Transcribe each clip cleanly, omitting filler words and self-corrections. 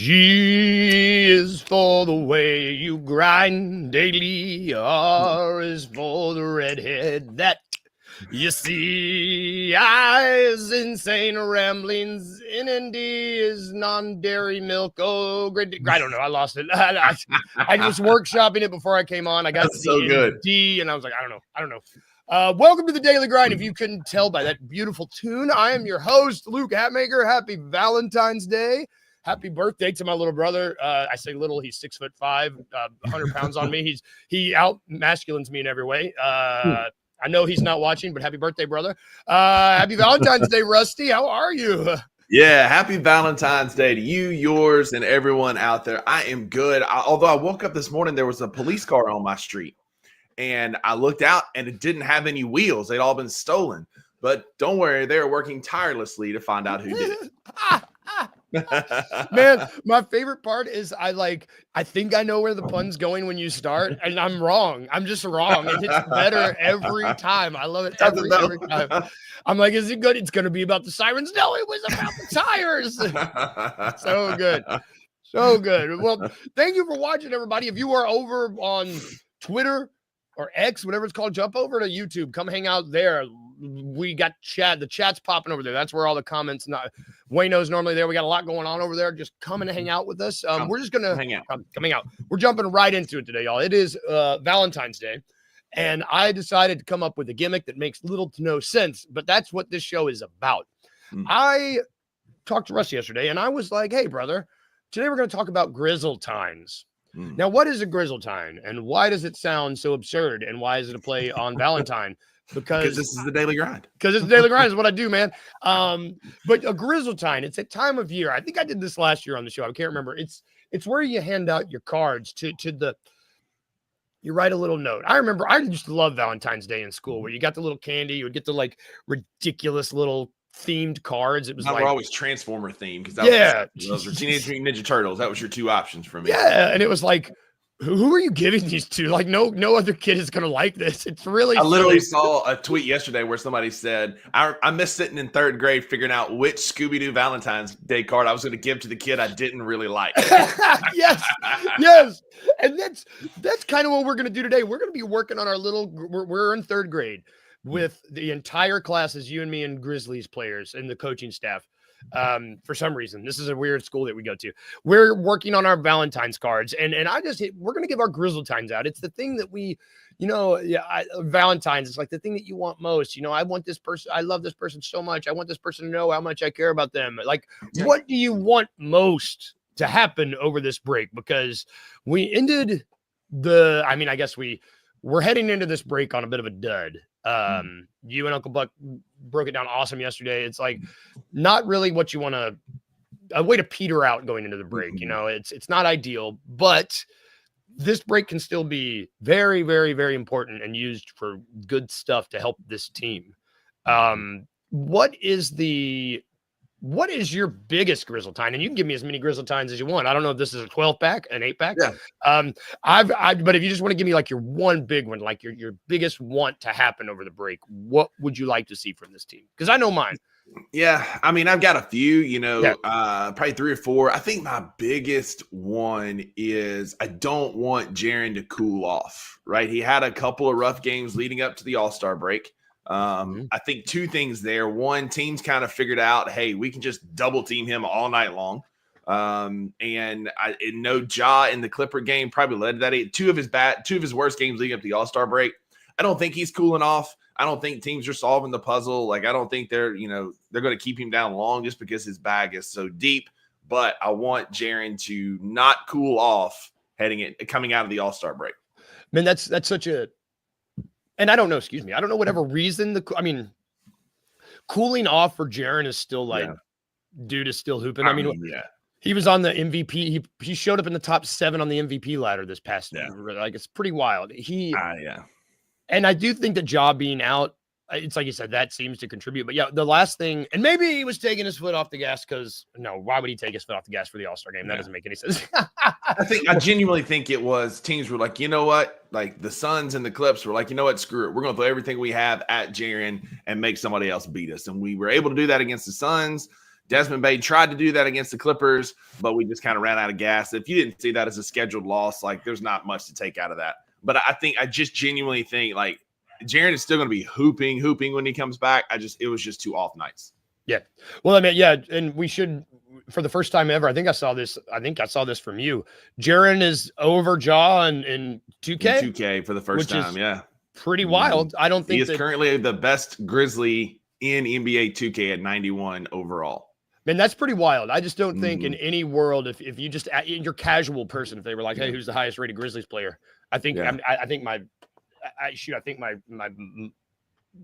G is for the way you grind daily. R is for the redhead that you see. I is insane ramblings. N D is non-dairy milk. Oh, great. I don't know. I lost it. I was workshopping it before I came on. I got That's so good. D, and I was like, I don't know. Welcome to the Daily Grind. If you couldn't tell by that beautiful tune, I am your host, Luke Hatmaker. Happy Valentine's Day. Happy birthday to my little brother. I say little, he's 6'5", 100 pounds on me. He out masculines me in every way. I know he's not watching, but happy birthday, brother. Happy Valentine's Day, Rusty. How are you? Yeah, happy Valentine's Day to you, yours, and everyone out there. I am good. Although I woke up this morning, there was a police car on my street. And I looked out, and it didn't have any wheels. They'd all been stolen. But don't worry, they're working tirelessly to find out who did it. Man, my favorite part is I think I know where the pun's going when you start, and I'm wrong. I'm just wrong. And it's better every time. I love it every time. I'm like, is it good? It's going to be about the sirens. No, it was about the tires. So good. So good. Well, thank you for watching, everybody. If you are over on Twitter or X, whatever it's called, jump over to YouTube. Come hang out there. We got chat. The chat's popping over there. That's where all the comments. Wayno's normally there. We got a lot going on over there. Just come and hang out with us. We're just gonna hang out. Coming out. We're jumping right into it today, y'all. It is Valentine's Day, and I decided to come up with a gimmick that makes little to no sense, but that's what this show is about. I talked to Russ yesterday, and I was like, "Hey, brother, today we're going to talk about Grizzl-tines." Now, what is a Grizzl-tine, and why does it sound so absurd, and why is it a play on Valentine? Because this is the Daily Grind. Because it's the Daily Grind is what I do, man. But a Grizzl-tine, it's a time of year. I think I did this last year on the show. I can't remember. It's where you hand out your cards to you write a little note. I remember I used to love Valentine's Day in school, where you got the little candy, you would get the like ridiculous little themed cards. It was Mine like were always Transformer themed because those were Teenage Mutant Ninja Turtles. That was your two options for me. Yeah, and it was like, who are you giving these to? Like, no other kid is gonna like this. It's really. I literally saw a tweet yesterday where somebody said, "I miss sitting in third grade figuring out which Scooby-Doo Valentine's Day card I was going to give to the kid I didn't really like." yes, and that's kind of what we're gonna do today. We're gonna be working on our little. We're in third grade with the entire class as you and me and Grizzlies players and the coaching staff. For some reason, this is a weird school that we go to. We're working on our Valentine's cards, and we're gonna give our Grizzl-tines out. It's the thing that we, Valentine's. It's like the thing that you want most. I want this person. I love this person so much. I want this person to know how much I care about them. Like, what do you want most to happen over this break? Because we ended I guess we're heading into this break on a bit of a dud. You and Uncle Buck broke it down awesome yesterday. It's like not really what you want a way to peter out going into the break. It's not ideal, but this break can still be very, very, very important and used for good stuff to help this team. What is your biggest Grizzl-tine? And you can give me as many Grizzl-tines as you want. I don't know if this is a 12-pack, an 8-pack. Yeah. But if you just want to give me like your one big one, like your biggest want to happen over the break, what would you like to see from this team? Because I know mine. Yeah. I mean, I've got a few, probably 3 or 4. I think my biggest one is I don't want Jaren to cool off, right? He had a couple of rough games leading up to the All-Star break. I think 2 things there. One, teams kind of figured out, hey, we can just double team him all night long. And Ja in the Clipper game probably led to that. 2 of his worst games leading up to the All-Star break. I don't think he's cooling off. I don't think teams are solving the puzzle. Like, I don't think they're going to keep him down long just because his bag is so deep. But I want Jaren to not cool off coming out of the All-Star break. Man, that's such a. And I don't know, I don't know whatever reason. Cooling off for Jaren is still dude is still hooping. I mean, he was on the MVP. He showed up in the top 7 on the MVP ladder this past year. Like, it's pretty wild. And I do think that Ja being out, it's like you said, that seems to contribute. But the last thing, and maybe he was taking his foot off the gas why would he take his foot off the gas for the All-Star game? That doesn't make any sense. I genuinely think it was teams were like, you know what? Like the Suns and the Clips were like, you know what? Screw it. We're going to throw everything we have at Jaren and make somebody else beat us. And we were able to do that against the Suns. Desmond Bane tried to do that against the Clippers, but we just kind of ran out of gas. If you didn't see that as a scheduled loss, like there's not much to take out of that. But I just genuinely think like Jaren is still going to be hooping when he comes back. It was just 2 off nights. Yeah. Well, I mean, yeah, and we should, for the first time ever, I think I saw this from you. Jaren is over Ja in 2K. In 2K for the first time, yeah. Pretty wild. I don't think he is currently the best Grizzly in NBA 2K at 91 overall. Man, that's pretty wild. I just don't think in any world, if you just you're casual person, if they were like, hey, who's the highest rated Grizzlies player? I think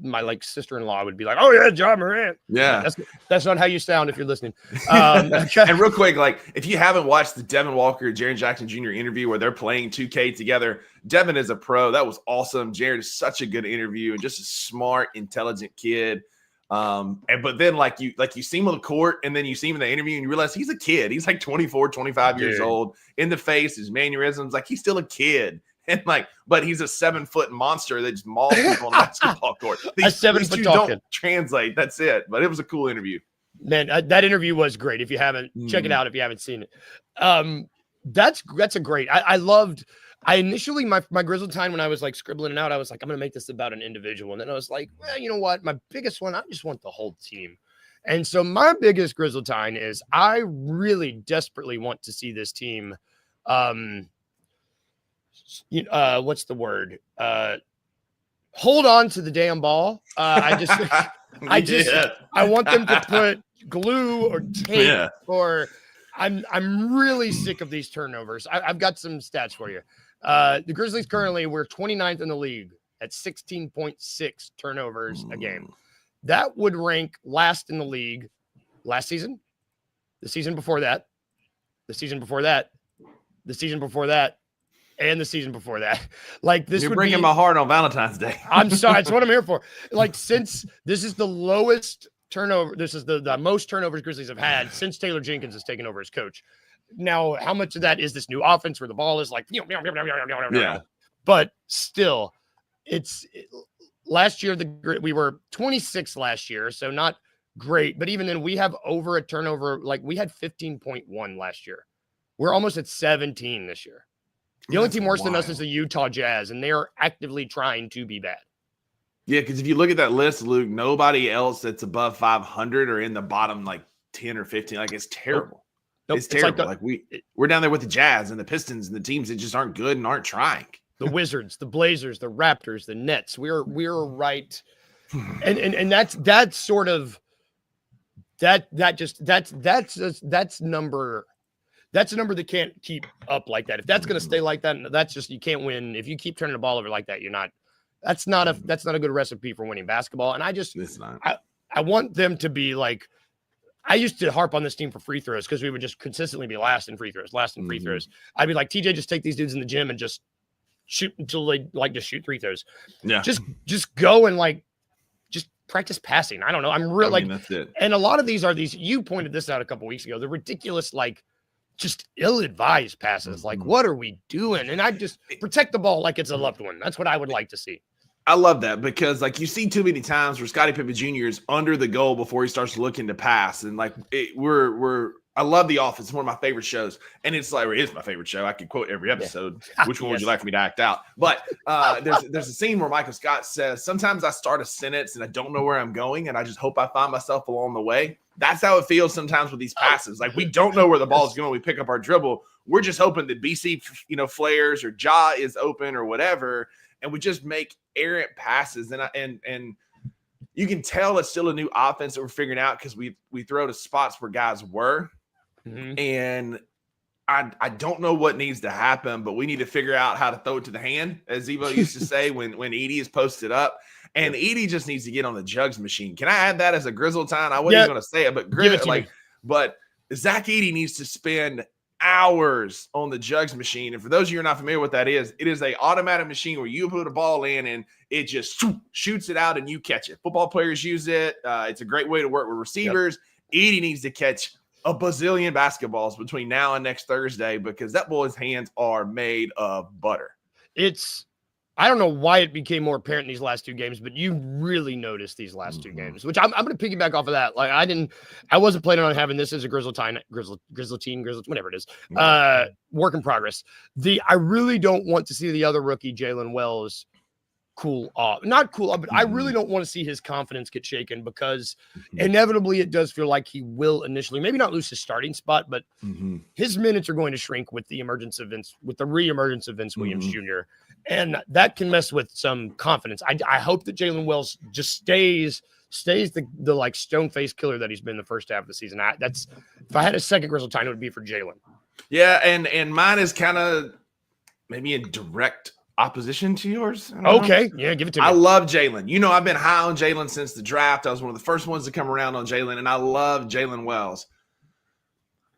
my like sister-in-law would be like, oh yeah, Ja Morant. Yeah, that's not how you sound if you're listening. And real quick, like if you haven't watched the Devin Walker, Jaren Jackson Jr. interview where they're playing 2K together, Devin is a pro. That was awesome. Jaren is such a good interview and just a smart, intelligent kid. But then like you see him on the court and then you see him in the interview and you realize he's a kid. He's like 24, 25 years old. In the face, his mannerisms, like he's still a kid. And like, but he's a 7-foot monster that just mauls people on the basketball court. These 7-foot don't translate. That's it. But it was a cool interview. Man, that interview was great. If you haven't, check it out if you haven't seen it. That's a great. I initially my Grizzl-tine when I was like scribbling it out, I was like, I'm gonna make this about an individual, and then I was like, well, you know what? My biggest one, I just want the whole team. And so my biggest Grizzl-tine is I really desperately want to see this team. What's the word? Hold on to the damn ball. I want them to put glue or tape or I'm really sick of these turnovers. I've got some stats for you. The Grizzlies currently, we're 29th in the league at 16.6 turnovers a game. That would rank last in the league last season, the season before that, the season before that, the season before that, and the season before that. Like this, you're breaking my heart on Valentine's Day. I'm sorry. That's what I'm here for. Like since this is the lowest turnover, this is the most turnovers Grizzlies have had since Taylor Jenkins has taken over as coach. Now, how much of that is this new offense where the ball is like, but still, last year we were 26 last year, so not great. But even then, we have over a turnover. Like we had 15.1 last year. We're almost at 17 this year. The only team worse than us is the Utah Jazz, and they are actively trying to be bad. Yeah, because if you look at that list, Luke, nobody else that's above 500 or in the bottom like 10 or 15. Like it's terrible. Nope. It's terrible. Like we're down there with the Jazz and the Pistons and the teams that just aren't good and aren't trying. The Wizards, the Blazers, the Raptors, the Nets. We're right, and that's sort of that's number. That's a number that can't keep up like that. If that's going to stay like that, that's just you can't win. If you keep turning the ball over like that, you're not. That's not a good recipe for winning basketball. And I want them to be like. I used to harp on this team for free throws because we would just consistently be last in free throws. I'd be like, TJ, just take these dudes in the gym and just shoot until they just shoot free throws. Yeah. Just go and just practice passing. I don't know. I'm real that's it. And a lot of these are you pointed this out a couple weeks ago. The ridiculous, just ill-advised passes. Like, what are we doing? And I just protect the ball like it's a loved one. That's what I would like to see. I love that because you see too many times where Scottie Pippen Jr. is under the goal before he starts looking to pass. And I love The Office. It's one of my favorite shows. And it's my favorite show. I could quote every episode. Yeah. Which one would you like for me to act out? But there's a scene where Michael Scott says, sometimes I start a sentence and I don't know where I'm going. And I just hope I find myself along the way. That's how it feels sometimes with these passes. Like we don't know where the ball is going. We pick up our dribble. We're just hoping that BC, flares or Ja is open or whatever. And we just make errant passes. And you can tell it's still a new offense that we're figuring out because we throw to spots where guys were. Mm-hmm. And I don't know what needs to happen, but we need to figure out how to throw it to the hand, as Evo used to say when Edie is posted up. And Edie just needs to get on the jugs machine. Can I add that as a Grizzl-tine? I wasn't even going to say it, but Zach Edey needs to spend hours on the jugs machine. And for those of you who are not familiar with what that is, it is a automatic machine where you put a ball in and it just shoots it out and you catch it. Football players use it. It's a great way to work with receivers. Yep. Edey needs to catch a bazillion basketballs between now and next Thursday because that boy's hands are made of butter. I don't know why it became more apparent in these last 2 games, but you really noticed these last 2 games, which I'm going to piggyback off of that. Like I wasn't planning on having this as a Grizzl-tine, whatever it is, work in progress. I really don't want to see the other rookie, Jalen Wells, cool off. Not cool off, but I really don't want to see his confidence get shaken because inevitably it does feel like he will initially maybe not lose his starting spot, but his minutes are going to shrink with the re-emergence of Vince Williams Jr. And that can mess with some confidence. I hope that Jalen Wells just stays the like stone face killer that he's been the first half of the season. If I had a second Grizzl-tine, it would be for Jalen. Yeah, and mine is kind of maybe in direct opposition to yours. Okay. Yeah, give it to me. I love Jalen. You know, I've been high on Jalen since the draft. I was one of the first ones to come around on Jalen, and I love Jalen Wells.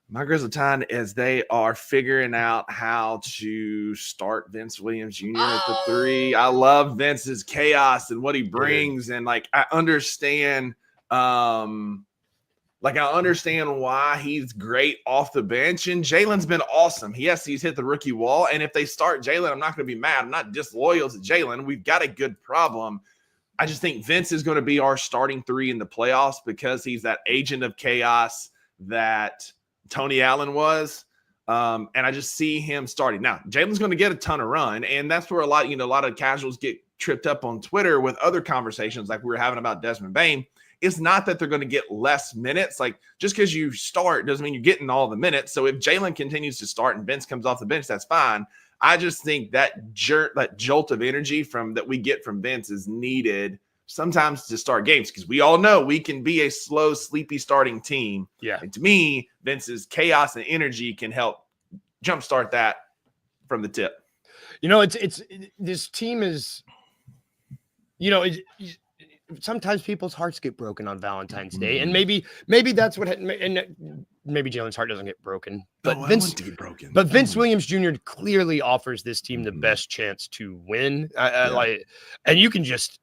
My Grizzl-tine is they are figuring out how to start Vince Williams Jr. at the 3. I love Vince's chaos and what he brings, and like I understand why he's great off the bench, and Jalen's been awesome. He's hit the rookie wall, and if they start Jalen, I'm not going to be mad. I'm not disloyal to Jalen. We've got a good problem. I just think Vince is going to be our starting 3 in the playoffs because he's that agent of chaos that Tony Allen was. And I just see him starting. Now, Jalen's going to get a ton of run, and that's where a lot of casuals get tripped up on Twitter with other conversations like we were having about Desmond Bane. It's not that they're going to get less minutes. Like, just because you start doesn't mean you're getting all the minutes. So if Jalen continues to start and Vince comes off the bench, that's fine. I just think that jolt of energy that we get from Vince is needed sometimes to start games, because we all know we can be a slow, sleepy starting team. Yeah. And to me, Vince's chaos and energy can help jumpstart that from the tip. You know, this team is, sometimes people's hearts get broken on Valentine's Day, and maybe that's what, and maybe Jalen's heart doesn't get broken, but Vince Williams Jr. clearly offers this team the best chance to win. And you can just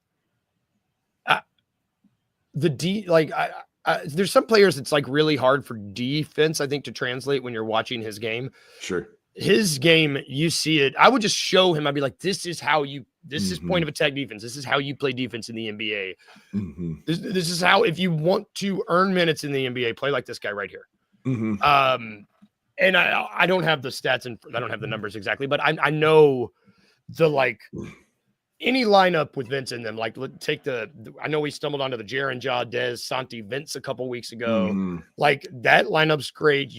there's some players it's like really hard for defense, I think, to translate when you're watching his game. Sure. His game, you see it. I would just show him. I'd be like, this is point of attack defense. This is how you play defense in the NBA. This is how, if you want to earn minutes in the NBA, play like this guy right here. And I don't have the stats and I don't have the numbers exactly, but I know any lineup with Vince in them, like I know we stumbled onto the Jaren Jaw, Dez, Santi, Vince a couple weeks ago. Like that lineup's great.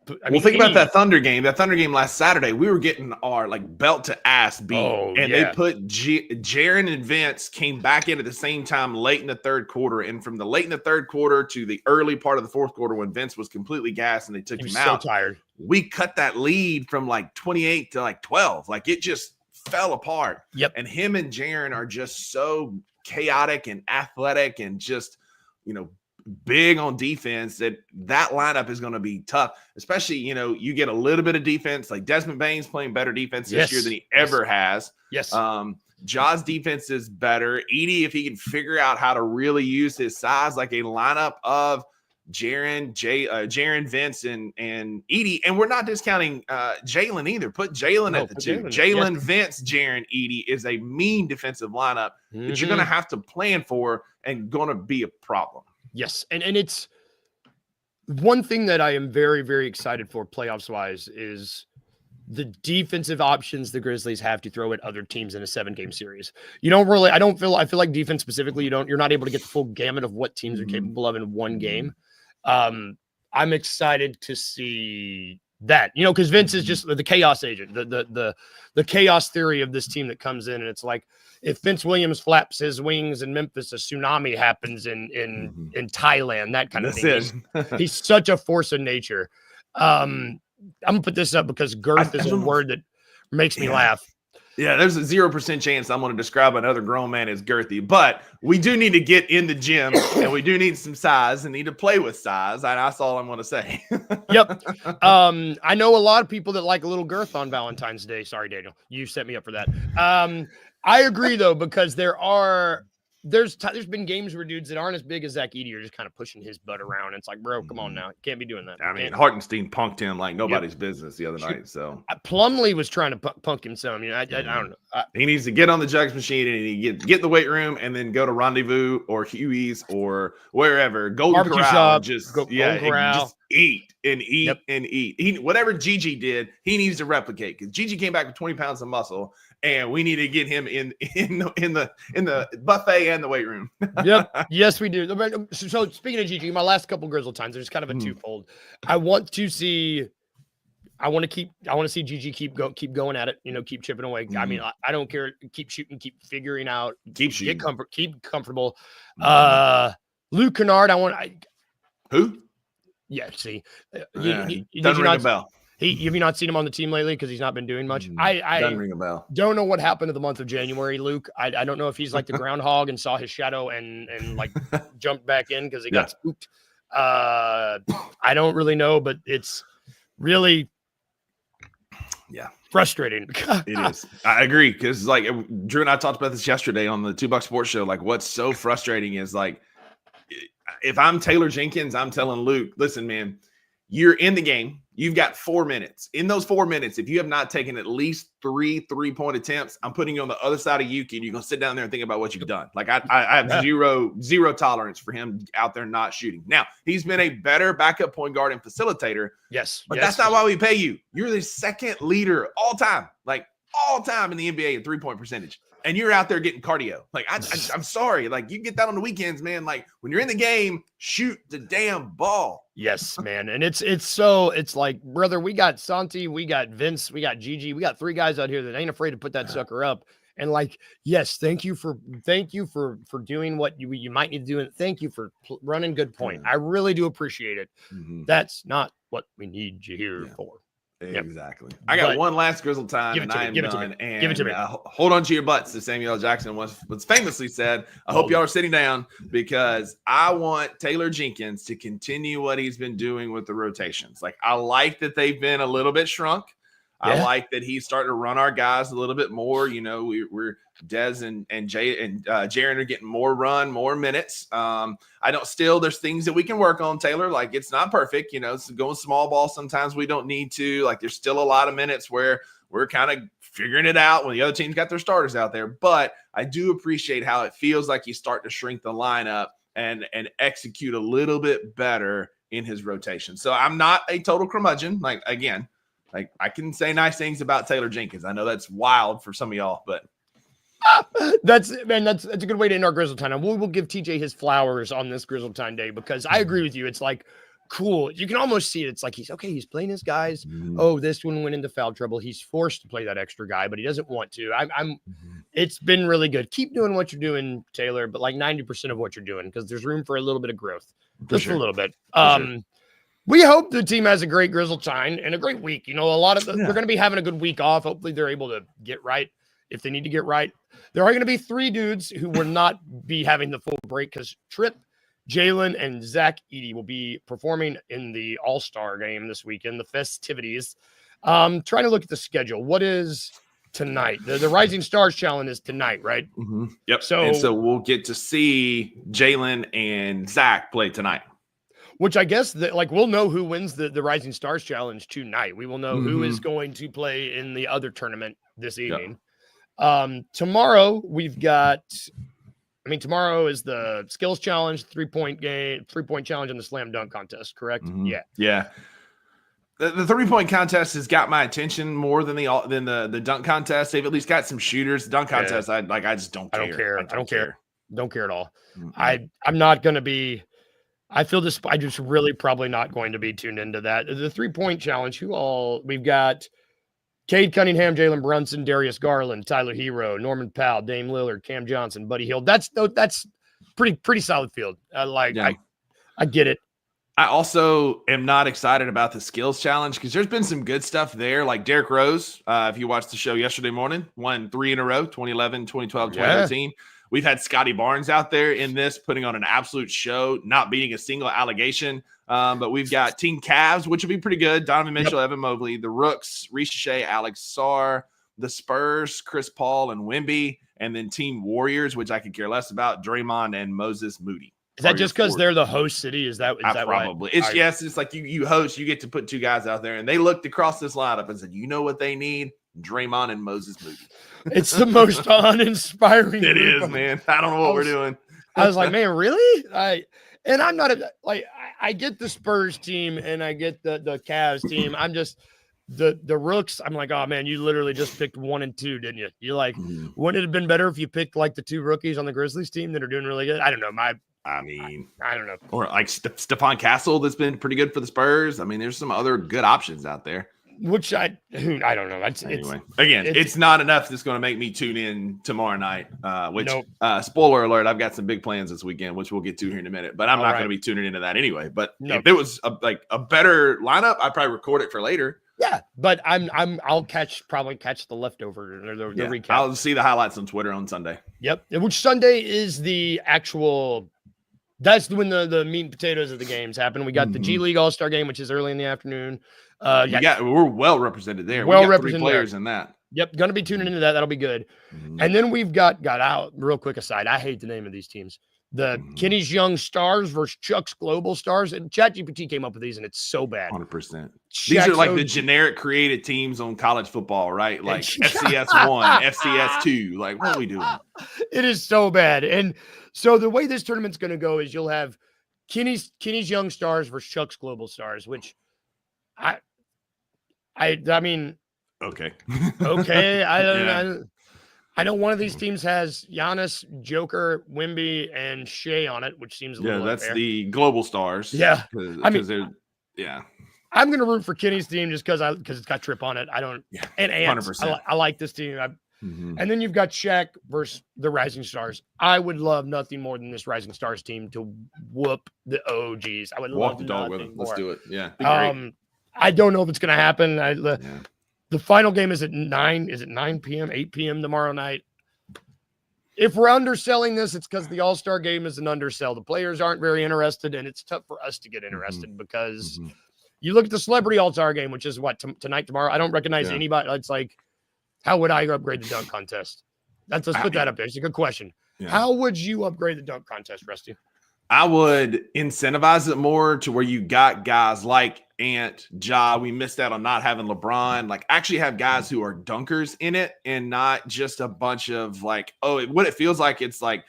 Think about that Thunder game. That Thunder game last Saturday, we were getting our belt to ass beat, they put Jaren and Vince came back in at the same time late in the third quarter, and from the late in the third quarter to the early part of the fourth quarter when Vince was completely gassed and they took him out. So tired. We cut that lead from 28 to 12. It just fell apart. Yep. And him and Jaren are just so chaotic and athletic and just big on defense that lineup is going to be tough, especially you get a little bit of defense, like Desmond Bane's playing better defense this year than he ever has. Jaw's defense is better. Edey, if he can figure out how to really use his size, like a lineup of Jaren, Vince, and Edey, and we're not discounting Jalen either. Put Jalen at the 2. Jalen, Vince, Jaren, Edey is a mean defensive lineup that you're going to have to plan for and going to be a problem. Yes, and it's one thing that I am very, very excited for playoffs wise is the defensive options the Grizzlies have to throw at other teams in a 7-game series. I feel like defense specifically, you're not able to get the full gamut of what teams are capable of in one game. I'm excited to see that, because Vince is just the chaos agent, the chaos theory of this team that comes in, and it's like, if Vince Williams flaps his wings in Memphis, a tsunami happens in Thailand, that kind of thing. He's such a force of nature. I'm gonna put this up because girth is a word that makes me laugh. Yeah, there's a 0% chance I'm going to describe another grown man as girthy, but we do need to get in the gym and we do need some size and need to play with size. And that's all I'm going to say. Yep. I know a lot of people that like a little girth on Valentine's Day. Sorry, Daniel, you set me up for that. I agree though, because there are there's been games where dudes that aren't as big as Zach Edey are just kind of pushing his butt around. It's like, bro, come on now. You can't be doing that. I mean, Hartenstein punked him like nobody's business the other night. So Plumlee was trying to punk him some. I don't know. He needs to get on the jugs machine and he get in the weight room and then go to Rendezvous or Huey's or wherever. Golden Barbecue Corral. shop, Just eat and eat and eat. Whatever Gigi did, he needs to replicate because Gigi came back with 20 pounds of muscle. And we need to get him in the buffet and the weight room. Yep. Yes, we do. So speaking of Gigi, my last couple Grizzl-tines, there's kind of a twofold. I want to see Gigi keep going at it, keep chipping away. I mean, I don't care. Keep shooting, keep figuring out, keep shooting, keep comfortable. Luke Kennard, who? Yeah, see. Doesn't ring a bell. Have you not seen him on the team lately? Because he's not been doing much. I doesn't ring a bell. Don't know what happened to the month of January, Luke. I don't know if he's like the groundhog and saw his shadow and like jumped back in because he got spooked. I don't really know, but it's really frustrating. It is. I agree because like Drew and I talked about this yesterday on the $2 Sports Show. Like, what's so frustrating is like if I'm Taylor Jenkins, I'm telling Luke, listen, man. You're in the game. You've got 4 minutes. In those 4 minutes, if you have not taken at least 3 3-point attempts, I'm putting you on the other side of Yuki, and you're going to sit down there and think about what you've done. Like, I have zero tolerance for him out there not shooting. Now, he's been a better backup point guard and facilitator. Yes. But that's not why we pay you. You're the second leader all time in the NBA in 3-point percentage. And you're out there getting cardio. Like, I'm sorry. Like, you get that on the weekends, man. Like, when you're in the game, shoot the damn ball. Yes, man. And it's like, brother, we got Santi, we got Vince, we got Gigi. We got 3 guys out here that ain't afraid to put that sucker up. And like, yes, thank you for doing what you might need to do. And thank you for running good point. I really do appreciate it. That's not what we need you here for. Exactly. I got one last Grizzl-tine and I am done. And give it to me. Hold on to your butts, as Samuel L. Jackson was famously said. I hope y'all are sitting down because I want Taylor Jenkins to continue what he's been doing with the rotations. Like, I like that they've been a little bit shrunk. I like that he's starting to run our guys a little bit more. We're Dez and Jay and Jaren are getting more run, more minutes. There's things that we can work on, Taylor. Like, it's not perfect, it's going small ball. Sometimes we don't need to. Like, there's still a lot of minutes where we're kind of figuring it out when the other team's got their starters out there. But I do appreciate how it feels like he's starting to shrink the lineup and execute a little bit better in his rotation. So I'm not a total curmudgeon. Like, again, like, I can say nice things about Taylor Jenkins. I know that's wild for some of y'all, but that's a good way to end our Grizzl-tine. And we will give TJ his flowers on this Grizzl-tine day because I agree with you. It's like cool. You can almost see it. It's like he's playing his guys. Oh, this one went into foul trouble. He's forced to play that extra guy, but he doesn't want to. It's been really good. Keep doing what you're doing, Taylor, but like 90% of what you're doing because there's room for a little bit of growth. Just a little bit. We hope the team has a great Grizzl-tine and a great week. They're going to be having a good week off. Hopefully they're able to get right if they need to get right. There are going to be 3 dudes who will not be having the full break because Tripp, Jalen, and Zach Edey will be performing in the All-Star game this weekend, the festivities. Trying to look at the schedule. What is tonight? The Rising Stars Challenge is tonight, right? Yep. So we'll get to see Jalen and Zach play tonight. Which I guess that we'll know who wins the Rising Stars Challenge tonight. We will know who is going to play in the other tournament this evening. Tomorrow we've got. Tomorrow is the skills challenge, 3-point game, 3-point challenge, and the slam dunk contest. Correct? Yeah. The 3-point contest has got my attention more than the dunk contest. They've at least got some shooters. The dunk contest, I just don't care. I don't care. Don't care at all. I'm not going to be. I feel this. I just really probably not going to be tuned into that. The 3-point challenge. We've got Cade Cunningham, Jalen Brunson, Darius Garland, Tyler Hero, Norman Powell, Dame Lillard, Cam Johnson, Buddy Hield. That's pretty solid field. I get it. I also am not excited about the skills challenge because there's been some good stuff there. Like Derrick Rose, if you watched the show yesterday morning, won 3 in a row, 2011, 2012, 2013. We've had Scotty Barnes out there in this, putting on an absolute show, not beating a single allegation. But we've got Team Cavs, which will be pretty good. Donovan Mitchell, Evan Mobley, the Rooks, Risha Shea, Alex Sarr, the Spurs, Chris Paul and Wemby, and then Team Warriors, which I could care less about, Draymond and Moses Moody. Is that just because they're the host city? Is that probably? Why? It's like you host, you get to put two guys out there, and they looked across this lineup and said, you know what they need? Draymond and Moses Moody. It's the most uninspiring. It is, man. I don't know what we're doing. I was like, man, really? I'm not I get the Spurs team and I get the Cavs team. I'm just the Rooks. I'm like, oh man, you literally just picked 1 and 2, didn't you? You're like, wouldn't it have been better if you picked like the 2 rookies on the Grizzlies team that are doing really good? I don't know. I don't know. Or like Stephon Castle, that's been pretty good for the Spurs. I mean, there's some other good options out there. Which I don't know. It's not enough that's going to make me tune in tomorrow night. Spoiler alert, I've got some big plans this weekend, which we'll get to here in a minute. But I'm not going to be tuning into that anyway. But if it was a better lineup, I'd probably record it for later. Yeah, but I'll probably catch the leftover or the recap. I'll see the highlights on Twitter on Sunday. Yep, which Sunday is the actual. That's when the meat and potatoes of the games happen. We got the G League All-Star game, which is early in the afternoon. We're well represented there. Well we got represented 3 players in that. Yep, going to be tuning into that. That'll be good. And then we've got out real quick aside. I hate the name of these teams. The Kenny's Young Stars versus Chuck's Global Stars. And ChatGPT came up with these, and it's so bad. 100%. These are like the generic created teams on college football, right? Like FCS 1, FCS 2. Like, what are we doing? It is so bad. And so the way this tournament's going to go is you'll have Kenny's Young Stars versus Chuck's Global Stars, which I mean, okay. I know one of these teams has Giannis, Joker, Wemby, and Shea on it, which seems a little that's unfair. The Global Stars. Yeah, I'm going to root for Kenny's team just because it's got Trip on it. And Ants. 100%. I like this team. And then you've got Shaq versus the Rising Stars. I would love nothing more than this Rising Stars team to whoop the OGs. I would walk love the dog with them. Let's do it. Yeah. I don't know if it's going to happen. The final game is at 9. Is it 9 p.m., 8 p.m. tomorrow night? If we're underselling this, it's because the All-Star game is an undersell. The players aren't very interested, and it's tough for us to get interested because you look at the Celebrity All-Star game, which is tonight, tomorrow. I don't recognize anybody. It's like, how would I upgrade the dunk contest? Let's put that up there. It's a good question. Yeah. How would you upgrade the dunk contest, Rusty? I would incentivize it more to where you got guys like Ant, Ja. We missed out on not having LeBron. Like, actually have guys who are dunkers in it and not just a bunch of like, what it feels like. It's like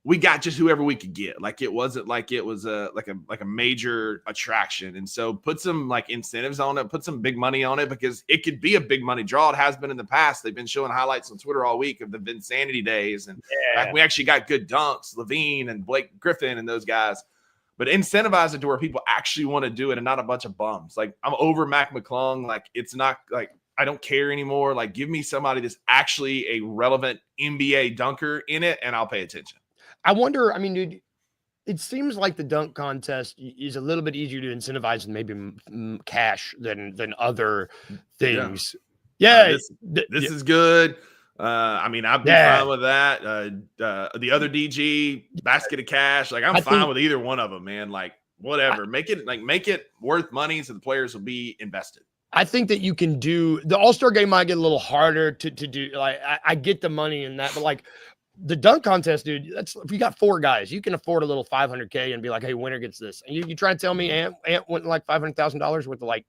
we got just whoever we could get. Like, it wasn't like it was a major attraction. And so put some like incentives on it, put some big money on it, because it could be a big money draw. It has been in the past. They've been showing highlights on Twitter all week of the Vinsanity days. And we actually got good dunks, Levine and Blake Griffin and those guys. But incentivize it to where people actually want to do it and not a bunch of bums. Like, I'm over Mac McClung. Like, it's not like I don't care anymore. Like, give me somebody that's actually a relevant NBA dunker in it, and I'll pay attention. I wonder, I mean, dude, it seems like the dunk contest is a little bit easier to incentivize than maybe cash than other things. Yeah. This is good. I mean, I'd be fine with that. The other DG, basket of cash. Like, I'm fine with either one of them, man. Like, whatever. Make it worth money so the players will be invested. I think that you can do the All-Star game might get a little harder to do. Like, I get the money in that, but like, the dunk contest, dude, if you got 4 guys, you can afford a little $500K and be like, hey, winner gets this. And you try to tell me Ant went like $500,000 with the like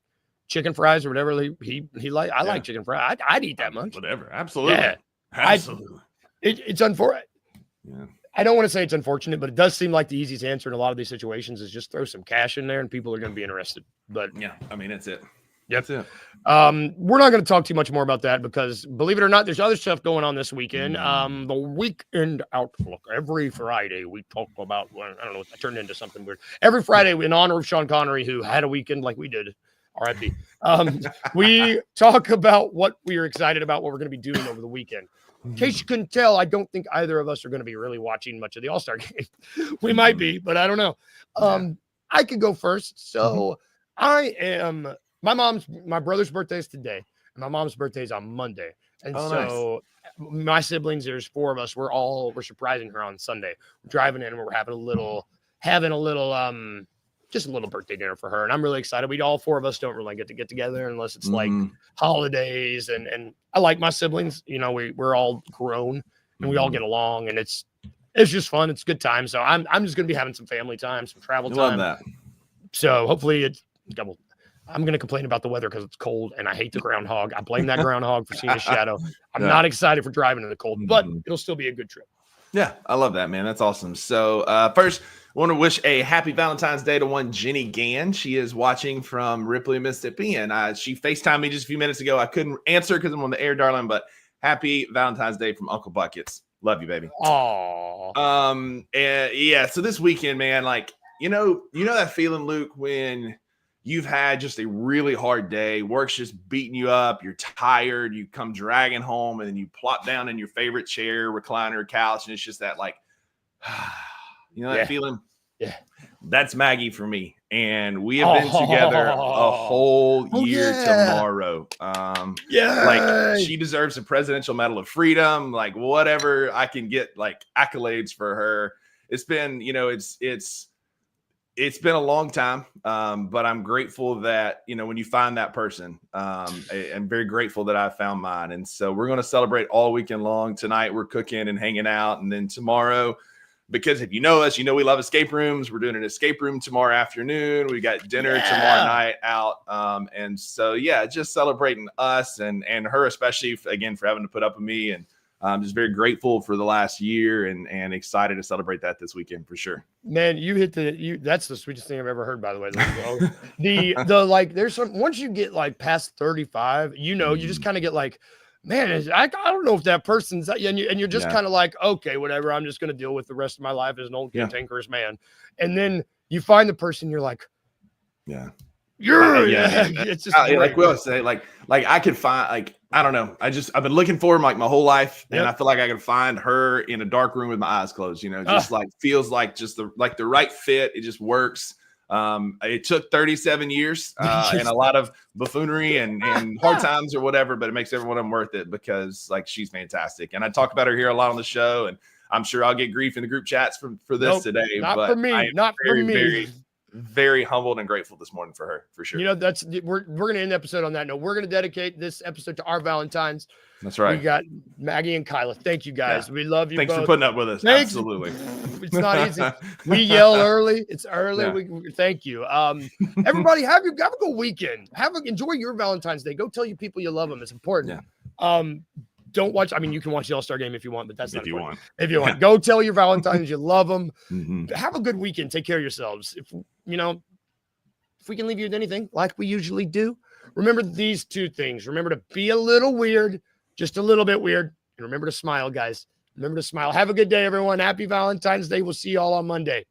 chicken fries or whatever he like. I like chicken fries. I'd eat that much. Whatever. Absolutely. Yeah. Absolutely. It's unfortunate. Yeah. I don't want to say it's unfortunate, but it does seem like the easiest answer in a lot of these situations is just throw some cash in there and people are going to be interested. But yeah, I mean, that's it. Yep. That's it. We're not going to talk too much more about that because, believe it or not, there's other stuff going on this weekend. The weekend outlook. Every Friday we talk about, I don't know, I turned into something weird. Every Friday in honor of Sean Connery, who had a weekend like we did. R.I.P. We talk about what we are excited about, what we're going to be doing over the weekend. In case you couldn't tell, I don't think either of us are going to be really watching much of the All-Star game. We might be, but I don't know. I could go first. So my brother's birthday is today, and my mom's birthday is on Monday. And my siblings, there's 4 of us. We're surprising her on Sunday. We're driving in and we're having a little just a little birthday dinner for her. And I'm really excited. We all 4 of us don't really get together unless it's like holidays. And I like my siblings, you know, we're all grown and we all get along, and it's just fun. It's a good time. So I'm just going to be having some family time, some travel time. Love that. So hopefully it's double. I'm going to complain about the weather because it's cold and I hate the groundhog. I blame that groundhog for seeing a shadow. I'm not excited for driving in the cold, but it'll still be a good trip. Yeah, I love that, man. That's awesome. So first, I want to wish a happy Valentine's Day to one Jenny Gann. She is watching from Ripley, Mississippi, and she FaceTimed me just a few minutes ago. I couldn't answer because I'm on the air, darling, but happy Valentine's Day from Uncle Buckets. Love you, baby. Aww. And yeah, so this weekend, man, like, you know that feeling, Luke, when you've had just a really hard day, work's just beating you up, you're tired, you come dragging home, and then you plop down in your favorite chair, recliner, couch, and it's just that, like, that feeling? Yeah. That's Maggie for me. And we have been together a whole year tomorrow. Like, she deserves a Presidential Medal of Freedom, like whatever I can get, like accolades for her. It's been, it's been a long time, but I'm grateful that, when you find that person, I'm very grateful that I found mine. And so we're going to celebrate all weekend long. Tonight we're cooking and hanging out. And then tomorrow, because if you know us, we love escape rooms. We're doing an escape room tomorrow afternoon. We got dinner tomorrow night out. And so, yeah, just celebrating us and her, especially, again, for having to put up with me. And I'm just very grateful for the last year and excited to celebrate that this weekend for sure. Man, that's the sweetest thing I've ever heard, by the way. The like, there's some, once you get like past 35, you just kind of get like, man, I don't know if that person's that, and you're just kind of like, okay, whatever. I'm just going to deal with the rest of my life as an old cantankerous man. And then you find the person, you're like, it's just like we always say, like I could find, like, I don't know. I've been looking for him like my whole life, and I feel like I can find her in a dark room with my eyes closed. Just like feels like just the right fit. It just works. It took 37 years and a lot of buffoonery and hard times or whatever, but it makes every one of them worth it because, like, she's fantastic. And I talk about her here a lot on the show, and I'm sure I'll get grief in the group chats for this today. Not but for me. Not for me. Very, very humbled and grateful this morning for her, for sure. We're going to end the episode on that note. We're going to dedicate this episode to our Valentines. That's right. We got Maggie and Kyla. Thank you, guys. We love you. Thanks both. for putting up with us. Thanks. Absolutely. It's not easy. We yell early. It's early. Yeah. Thank you. Everybody, have a good weekend. Enjoy your Valentine's Day. Go tell your people you love them. It's important. Yeah. Don't watch. I mean, you can watch the All-Star game if you want, but that's not if you want. If you want, go tell your Valentines you love them. Mm-hmm. Have a good weekend. Take care of yourselves. If we can leave you with anything, like we usually do, remember these 2 things. Remember to be a little weird, just a little bit weird, and remember to smile, guys. Remember to smile. Have a good day, everyone. Happy Valentine's Day. We'll see you all on Monday.